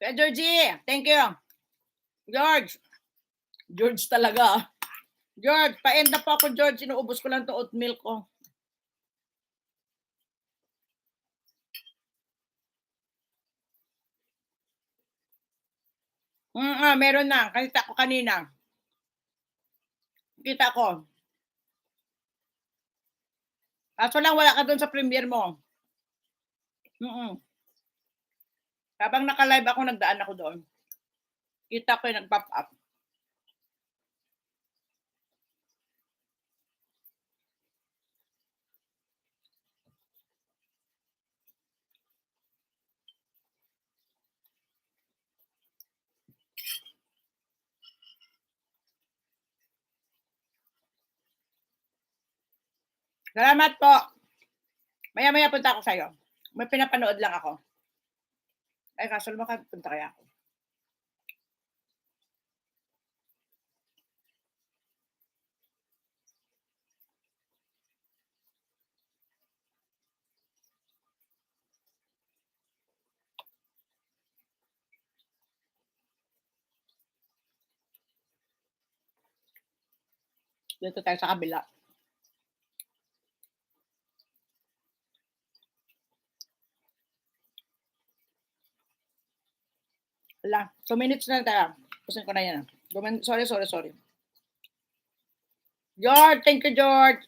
Kaya Georgie, thank you. George. George talaga. George, pa-end na po ako, George. Inuubos ko lang to oatmeal ko. Meron na. Kita ko kanina. Kita ko. Kaso lang wala ka doon sa premiere mo. Habang naka-live ako, nagdaan ako doon. Kita ko yung nag-pop up. Salamat po. Maya-maya punta ako sa'yo. May pinapanood lang ako. Ay, kaso makapunta kaya ako. Dito tayo sa kabila. Wala. 2 minutes na tayo. Pusin ko na yan. Sorry. George, thank you, George.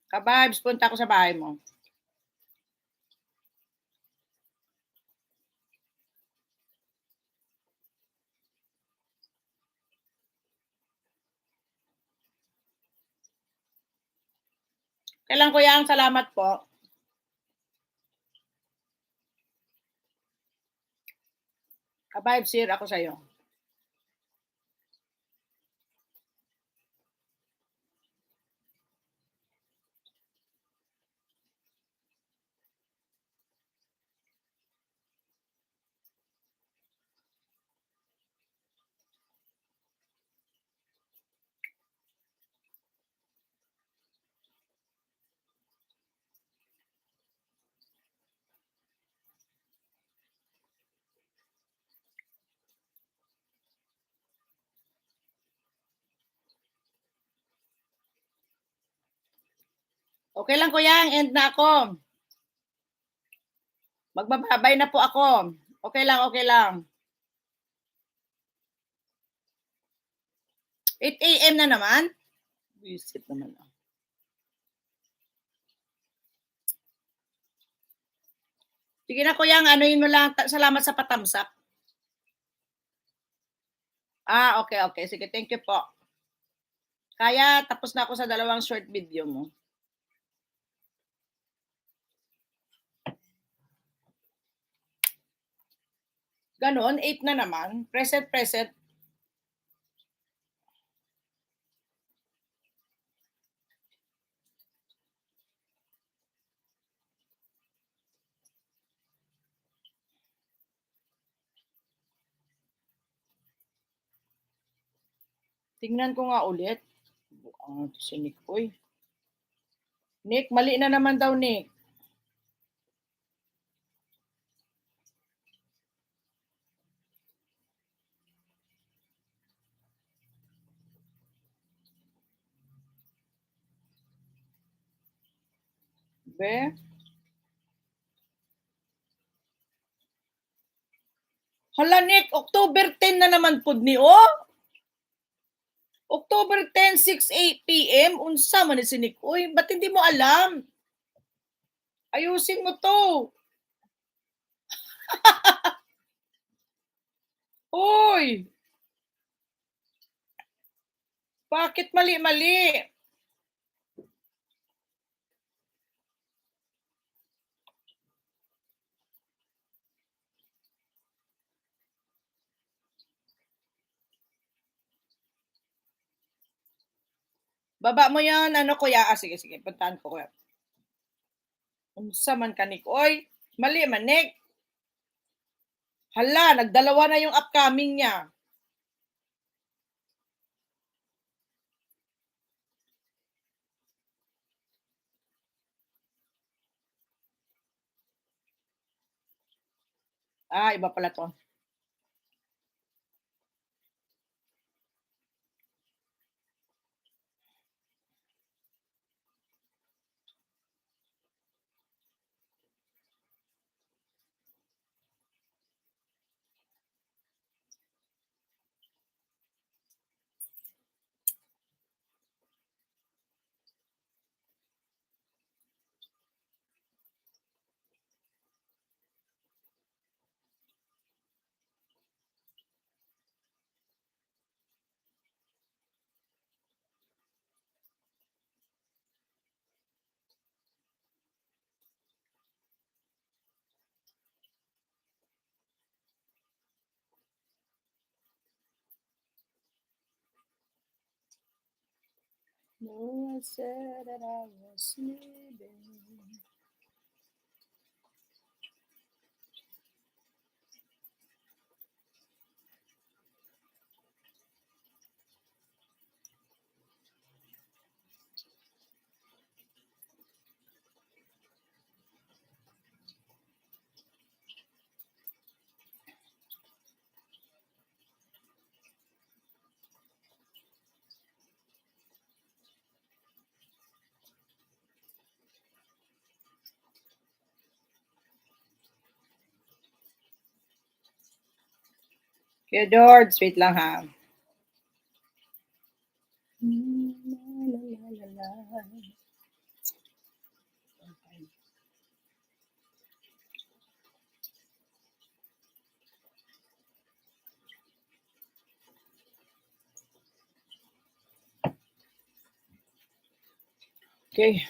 Kababs, punta ako sa bahay mo. Kailan ko yan? Salamat po. Kababs, sir, ako sa'yo. Okay lang, kuya. End na ako. Magbababay na po ako. Okay lang. 8 a.m. na naman? Visit naman. Sige na, kuya. Anuin mo lang. Salamat sa patamsak. Okay. Sige, thank you po. Kaya, tapos na ako sa 2 short video mo. Ganon, 8 na naman. Present. Tingnan ko nga ulit. Si Nick. Uy. Nick, mali na naman daw, Nick. Be? Hala, Nick, October 10 na naman pud ni October 10, 6 p.m. Unsa man ni si Nick? Uy, ba't hindi mo alam? Ayusin mo to. Uy! Bakit mali-mali? Baba mo yan, kuya. Sige, puntahan ko, kuya. Unsa man ka, Nick? Oy, mali man, Nick. Hala, nagdalawa na yung upcoming niya. Iba pala to. No, I said that I was leaving. Kuya George, wait lang ha. Okay.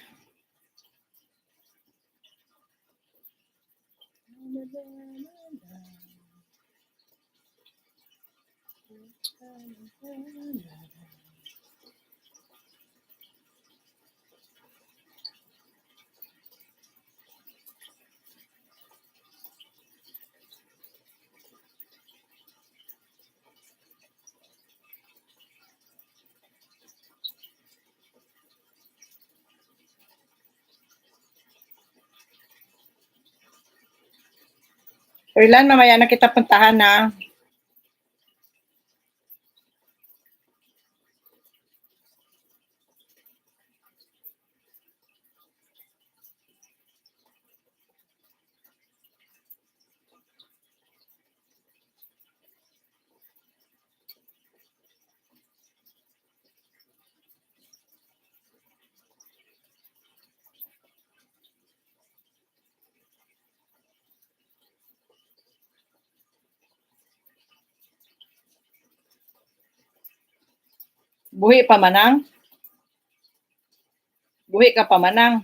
Erlan, mamaya na kita puntahan na. Buhi pa manang? Buhi ka pa manang?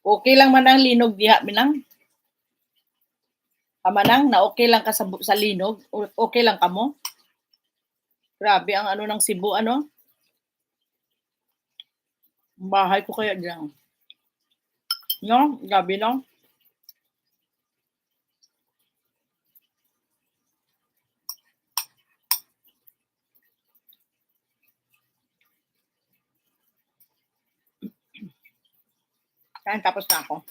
Okay lang manang linog diha minang? Manang, na okay lang ka sa linog? Okay lang ka mo? Grabe ang ano ng Cebu, ano? Bahay ko kaya diyan. No? Grabe no? Yan, tapos na ako.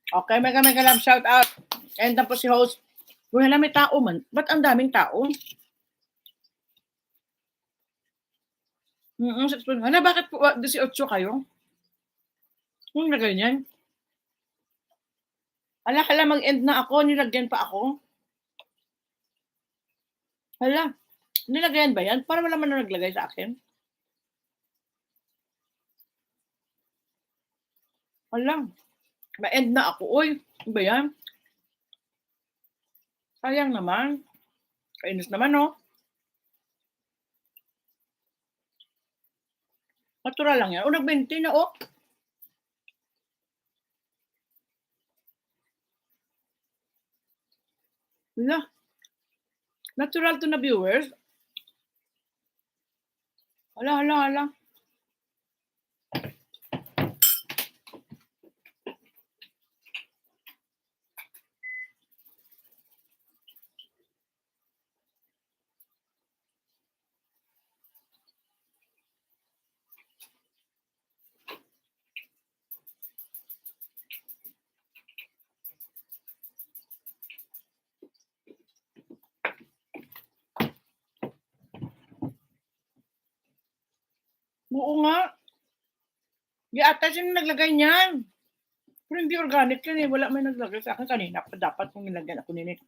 Okay, mega love shout out. And tapos si host. Wala may tao man. Ba't ang daming tao? Hala, bakit po 18 kayo? Kung na ganyan. Hala, mag-end na ako. Nilagyan pa ako. Hala, nilagyan ba yan? Para wala man na naglagay sa akin. Hala, ma-end na ako. Uy, ano ba yan? Sayang naman. Kainis naman, no? Natural lang yan. O, nag-20 na, oh. Hala. Natural to na viewers. Hala. Oo nga. Di ata siya naglagay niyan. Pero hindi organic yan eh. Wala may naglagay sa akin kanina pa. Dapat kung nilagyan ako ni Nick.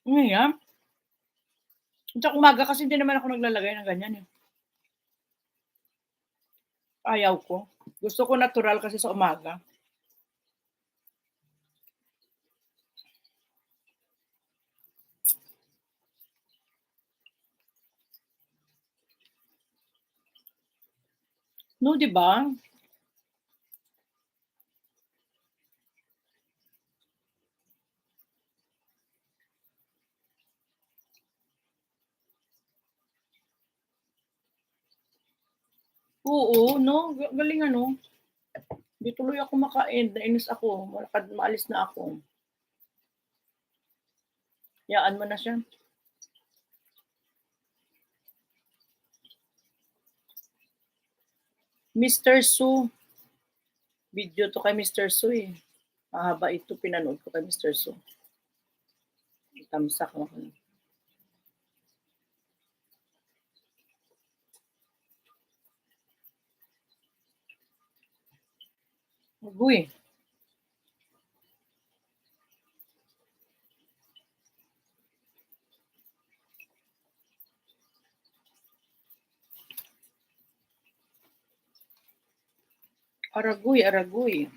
Ngayon. Sa umaga kasi hindi naman ako naglalagay ng ganyan eh. Ayaw ko. Gusto ko natural kasi sa umaga. No, di ba? Oo, no? Galing ano. Di tuloy ako makain. Nainis ako. Maalis na ako. Yaan mo na siya. Mr. Su. Video to kay Mr. Su eh. Mahaba ito. Pinanood ko kay Mr. Su. Tamsak mo. Uy. Aragoy, aragoy.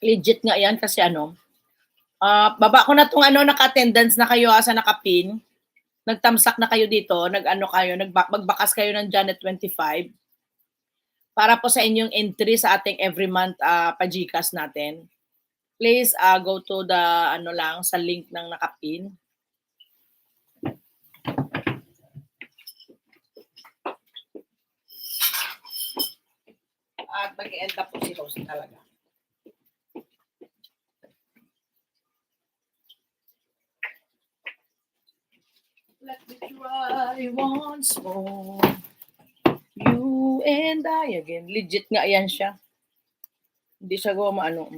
Legit nga yan kasi ano, baba ko na tong ano, naka-attendance na kayo sa nakapin. Nagtamsak na kayo dito, nag-ano kayo, magbakas kayo ng Janet 25 para po sa inyong entry sa ating every month pa-GCash natin. Please go to the ano lang sa link ng nakapin. At mag-end up po si Rose talaga. Let me try once more. You and I again. Legit nga yan siya. Hindi siya gawa maano.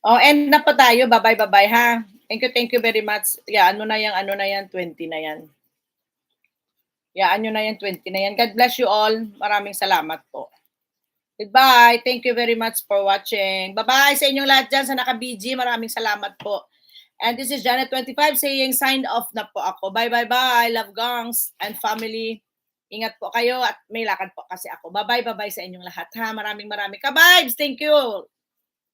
Oh, end na po tayo. Bye-bye ha. Thank you very much. Ano na yan, 20 na yan. Yaan nyo na yan, 20 na yan. God bless you all. Maraming salamat po. Goodbye. Thank you very much for watching. Bye-bye sa inyong lahat dyan sa naka-BG. Maraming salamat po. And this is Janet25 saying sign off na po ako. Bye. Love gangs and family. Ingat po kayo at may lakad po kasi ako. Bye sa inyong lahat ha. Maraming ka-vibes. Thank you.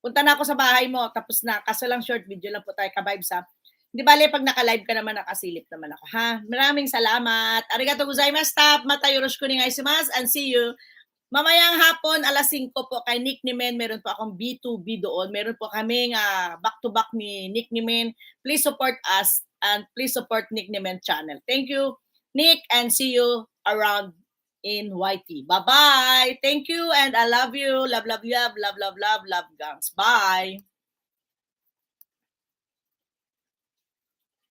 Punta na ako sa bahay mo. Tapos na. Kaso lang short video lang po tayo ka-vibes ha. Hindi bale pag naka-live ka naman, nakasilip naman ako ha. Maraming salamat. Arigatou gozaimashita. Mata yoroshiku onegaishimasu and see you. Mamayang hapon, alas 5 po kay Nick Nimen. Meron po akong B2B doon. Meron po kaming back-to-back ni Nick Nimen. Please support us and please support Nick Nimen channel. Thank you, Nick, and see you around in YT. Bye-bye. Thank you and I love you. Love, gangs. Bye.